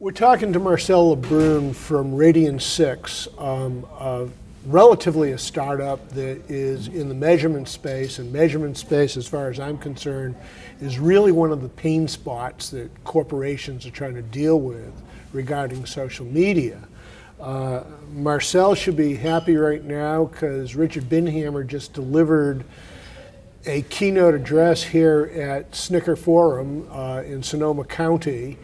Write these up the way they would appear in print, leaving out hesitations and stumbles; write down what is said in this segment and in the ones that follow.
We're talking to Marcel Lebrun from Radiance6, relatively a startup that is in the measurement space, and measurement space, as far as I'm concerned, is really one of the pain spots that corporations are trying to deal with regarding social media. Marcel should be happy right now because Richard Binhammer just delivered a keynote address here at Snicker Forum in Sonoma County,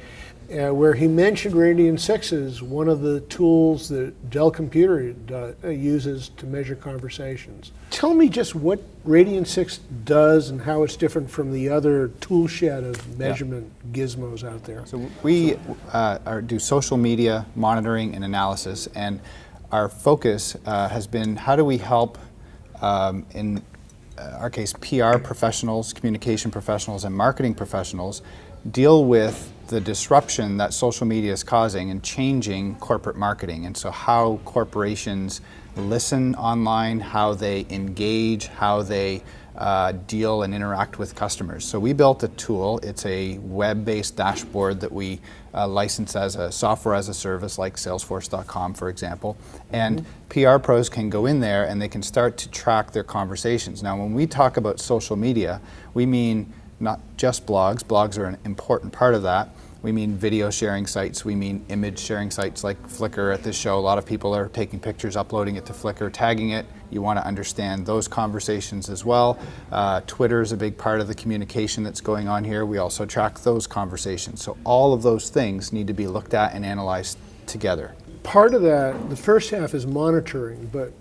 where he mentioned Radiance6 as one of the tools that Dell Computer uses to measure conversations. Tell me just what Radiance6 does and how it's different from the other tool shed of measurement gizmos out there. So we do social media monitoring and analysis, and our focus has been how do we help, in our case, PR professionals, communication professionals, and marketing professionals deal with the disruption that social media is causing and changing corporate marketing. And so how corporations listen online, how they engage, how they deal and interact with customers. So we built a tool. It's a web-based dashboard that we license as a software as a service, like Salesforce.com, for example. And PR pros can go in there and they can start to track their conversations. Now, when we talk about social media, we mean not just blogs. Blogs are an important part of that. We mean video sharing sites. We mean image sharing sites like Flickr. At this show, a lot of people are taking pictures, uploading it to Flickr, tagging it. You want to understand those conversations as well. Twitter is a big part of the communication that's going on here. We also track those conversations. So all of those things need to be looked at and analyzed together. Part of that, the first half is monitoring, but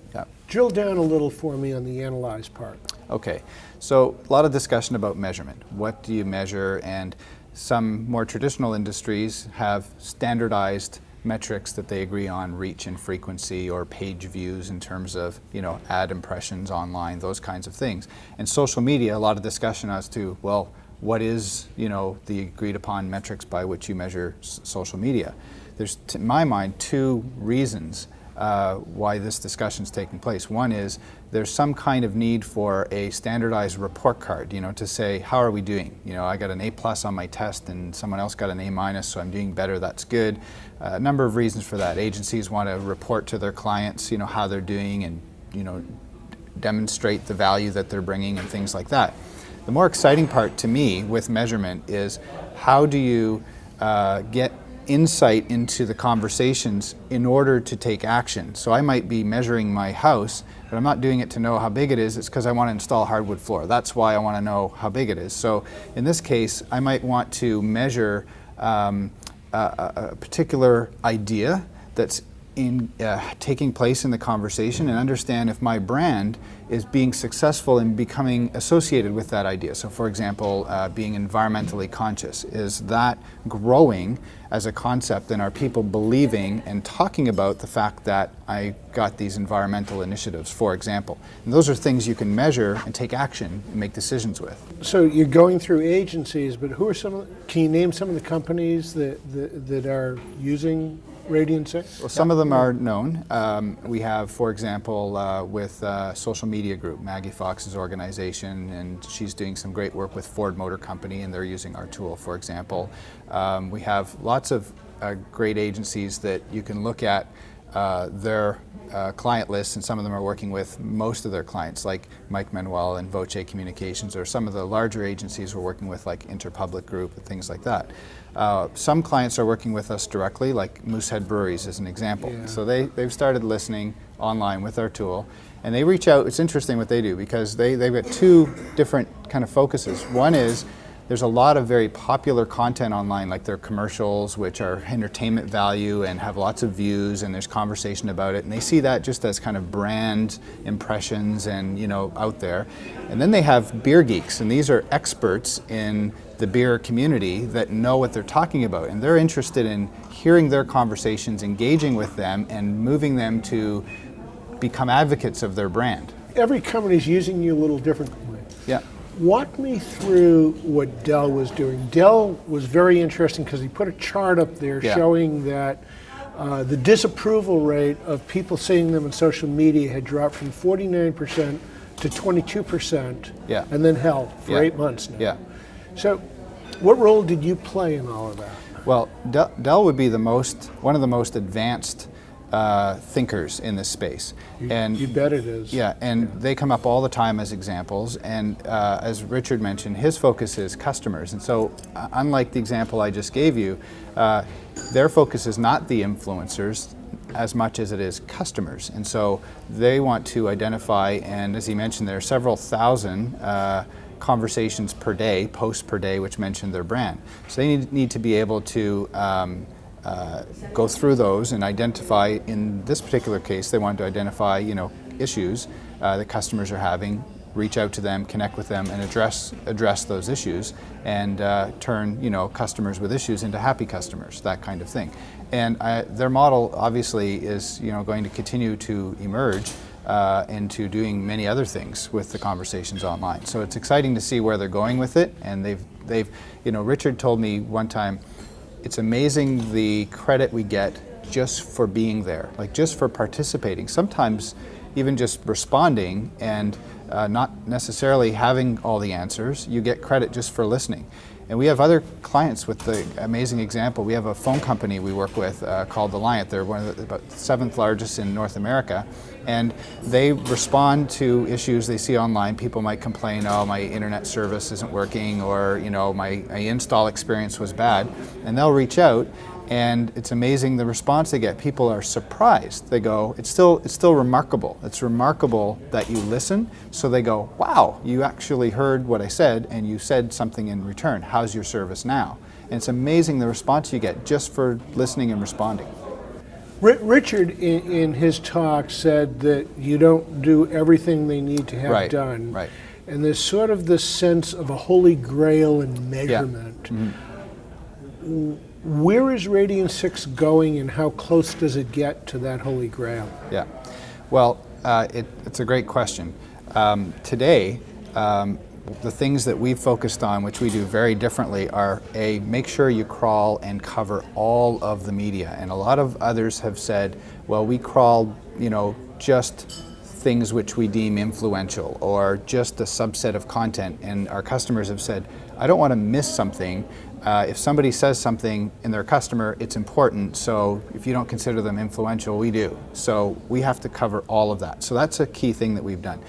drill down a little for me on the analyze part. Okay, so a lot of discussion about measurement. What do you measure? And some more traditional industries have standardized metrics that they agree on, reach and frequency, or page views in terms of, ad impressions online, those kinds of things. And social media, a lot of discussion as to, well, what is, the agreed upon metrics by which you measure social media? There's, to my mind, two reasons why this discussion is taking place. One is there's some kind of need for a standardized report card, to say, how are we doing? I got an A+ on my test and someone else got an A-, so I'm doing better, that's good. A number of reasons for that. Agencies want to report to their clients, how they're doing and, demonstrate the value that they're bringing and things like that. The more exciting part to me with measurement is how do you get insight into the conversations in order to take action. So I might be measuring my house, but I'm not doing it to know how big it is. It's because I want to install hardwood floor. That's why I want to know how big it is. So in this case, I might want to measure a particular idea that's taking place in the conversation and understand if my brand is being successful in becoming associated with that idea. So for example, being environmentally conscious, is that growing as a concept, and are people believing and talking about the fact that I got these environmental initiatives, for example. And those are things you can measure and take action and make decisions with. So you're going through agencies, but who are can you name some of the companies that are using Radiance6? Well, some of them are known. We have, for example, with Social Media Group, Maggie Fox's organization, and she's doing some great work with Ford Motor Company, and they're using our tool, for example. We have lots of great agencies that you can look at their client lists, and some of them are working with most of their clients, like Mike Manuel and Voce Communications, or some of the larger agencies we're working with, like Interpublic Group and things like that. Some clients are working with us directly, like Moosehead Breweries as an example. Yeah. So they've started listening online with our tool, and they reach out. It's interesting what they do, because they've got two different kind of focuses. One is there's a lot of very popular content online, like their commercials, which are entertainment value and have lots of views, and there's conversation about it, and they see that just as kind of brand impressions and out there. And then they have beer geeks, and these are experts in the beer community that know what they're talking about, and they're interested in hearing their conversations, engaging with them, and moving them to become advocates of their brand. Every company's using you a little differently. Yeah. Walk me through what Dell was doing. Dell was very interesting because he put a chart up there showing that the disapproval rate of people seeing them on social media had dropped from 49% to 22%, and then held for 8 months now. Yeah. So what role did you play in all of that? Well, Dell would be one of the most advanced thinkers in this space. You bet it is. Yeah, and they come up all the time as examples, and as Richard mentioned, his focus is customers. And so, unlike the example I just gave you, their focus is not the influencers as much as it is customers. And so they want to identify, and as he mentioned, there are several thousand conversations per day, posts per day, which mention their brand. So they need to be able to go through those and identify. In this particular case, they want to identify, issues that customers are having, reach out to them, connect with them, and address those issues, and turn customers with issues into happy customers, that kind of thing. And their model obviously is going to continue to emerge into doing many other things with the conversations online. So it's exciting to see where they're going with it. And they've Richard told me one time, it's amazing the credit we get just for being there, like just for participating. Sometimes even just responding and not necessarily having all the answers, you get credit just for listening. And we have other clients with the amazing example. We have a phone company we work with called Alliant. They're one of the about 7th largest in North America. And they respond to issues they see online. People might complain, oh, my internet service isn't working, or my install experience was bad. And they'll reach out, and it's amazing the response they get. People are surprised. They go, it's still remarkable. It's remarkable that you listen. So they go, wow, you actually heard what I said, and you said something in return. How's your service now? And it's amazing the response you get just for listening and responding. Richard, in his talk, said that you don't do everything they need to have done. Right. And there's sort of this sense of a holy grail in measurement. Yeah. Mm-hmm. Where is Radiance6 going, and how close does it get to that holy grail? Yeah. Well, it's a great question. Today, the things that we've focused on, which we do very differently, are make sure you crawl and cover all of the media. And a lot of others have said, well, we crawl, just things which we deem influential, or just a subset of content. And our customers have said, I don't want to miss something. If somebody says something in their customer, it's important. So if you don't consider them influential, we do. So we have to cover all of that. So that's a key thing that we've done.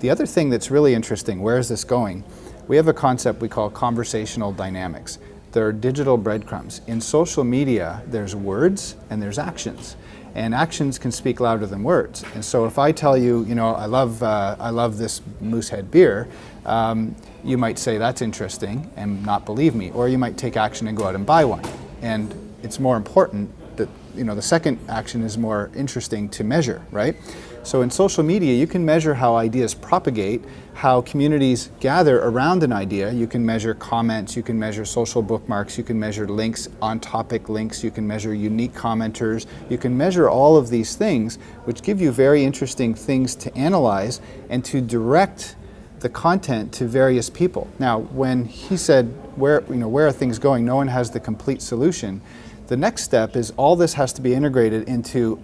The other thing that's really interesting, where is this going? We have a concept we call Conversational Dynamics. There are digital breadcrumbs. In social media, there's words and there's actions. And actions can speak louder than words. And so if I tell you, I love this Moosehead beer, you might say that's interesting and not believe me. Or you might take action and go out and buy one. And it's more important that, the second action is more interesting to measure, right? So in social media, you can measure how ideas propagate, how communities gather around an idea. You can measure comments, you can measure social bookmarks, you can measure links, on-topic links, you can measure unique commenters. You can measure all of these things, which give you very interesting things to analyze and to direct the content to various people. Now, when he said, where are things going? No one has the complete solution. The next step is all this has to be integrated into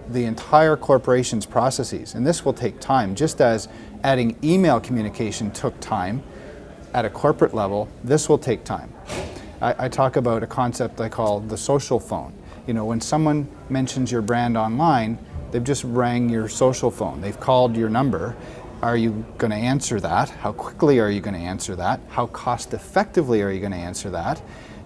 the entire corporation's processes, and this will take time. Just as adding email communication took time at a corporate level, this will take time. I talk about a concept I call the social phone. When someone mentions your brand online, they've just rang your social phone. They've called your number. Are you going to answer that? How quickly are you going to answer that? How cost effectively are you going to answer that?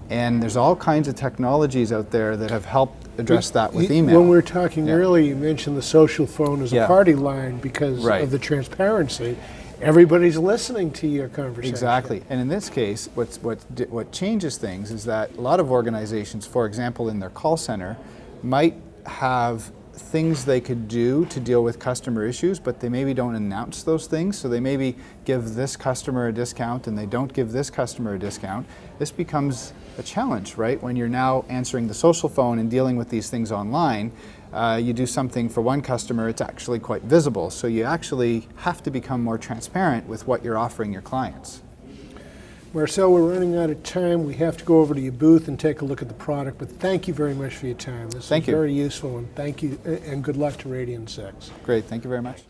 And there's all kinds of technologies out there that have helped address that with email. When we were talking earlier, you mentioned the social phone as a party line because of the transparency. Everybody's listening to your conversation. Exactly. And in this case, what changes things is that a lot of organizations, for example, in their call center, might have things they could do to deal with customer issues, but they maybe don't announce those things. So they maybe give this customer a discount and they don't give this customer a discount. This becomes a challenge, right? When you're now answering the social phone and dealing with these things online, you do something for one customer, it's actually quite visible. So you actually have to become more transparent with what you're offering your clients. Marcel, we're running out of time. We have to go over to your booth and take a look at the product, but thank you very much for your time. This is very useful, and thank you, and good luck to Radiance6. Great, thank you very much.